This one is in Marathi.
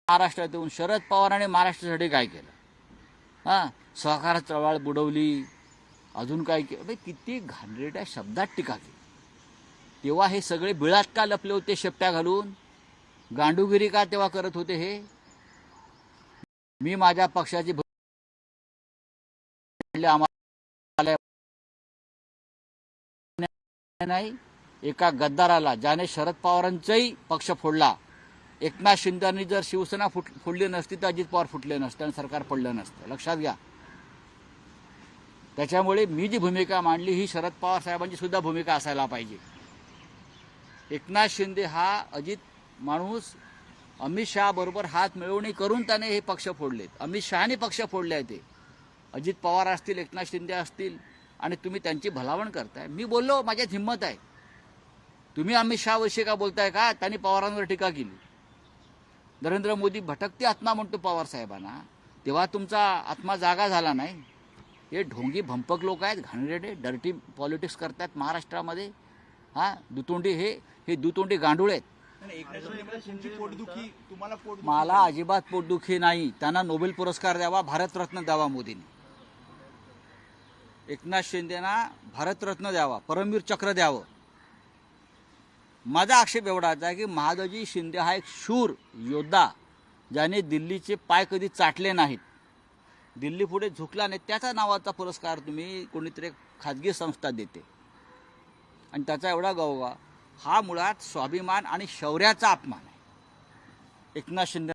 महाराष्ट्रात येऊन शरद पवारांनी महाराष्ट्रासाठी काय केलं? हां, सहकार चळवळ बुडवली, अजून काय केलं? किती घाणेरड्या शब्दात टीका केली. तेव्हा हे सगळे बिळात का लपले होते शेपट्या घालून? गांडूगिरी का तेव्हा करत होते? हे मी माझ्या पक्षाची आम्हाला नाही, एका गद्दाराला ज्याने शरद पवारांचाही पक्ष फोडला. एकनाथ शिंदेंनी जर शिवसेना फोडली नसती तर अजित पवार फुटले नसते आणि सरकार पडलं नसतं. लक्षात घ्या. त्याच्यामुळे मी जी भूमिका मांडली ही शरद पवार साहेबांची सुद्धा भूमिका असायला पाहिजे. एकनाथ शिंदे हा अजित माणूस अमित शहा बरोबर हात मिळवणी करून त्याने हे पक्ष फोडलेत. अमित शहाने पक्ष फोडले आहे. ते अजित पवार असतील, एकनाथ शिंदे असतील, आणि तुम्ही त्यांची भलावण करताय. मी बोललो माझ्यात हिंमत आहे. तुम्ही अमित शहाविषयी का बोलताय का? त्यांनी पवारांवर टीका केली. नरेंद्र मोदी भटकती आत्मा म्हणतो पवार साहेबांना, तेव्हा तुमचा आत्मा जागा झाला नाही. हे ढोंगी भंपक लोक आहेत, घाणेरडे डर्टी पॉलिटिक्स करतात महाराष्ट्रामध्ये. हां, दुतोंडी हे दुतोंडी गांडूळ आहेत. मला अजिबात पोटदुखी नाही. त्यांना नोबेल पुरस्कार द्यावा, भारतरत्न द्यावा मोदींनी. एकनाथ शिंदेना भारतरत्न द्यावा, परमवीर चक्र द्यावं. माझा आक्षेप एवढाच आहे की महादजी शिंदे हा एक शूर योद्धा, ज्याने दिल्लीचे पाय कधी चाटले नाहीत, दिल्ली पुढे झुकला नाही. त्याच्या नावाचा पुरस्कार तुम्ही कोणीतरी खाजगी संस्था देते आणि त्याचा एवढा गौरव, हा मुळात स्वाभिमान आणि शौर्याचा अपमान आहे. एकनाथ शिंदे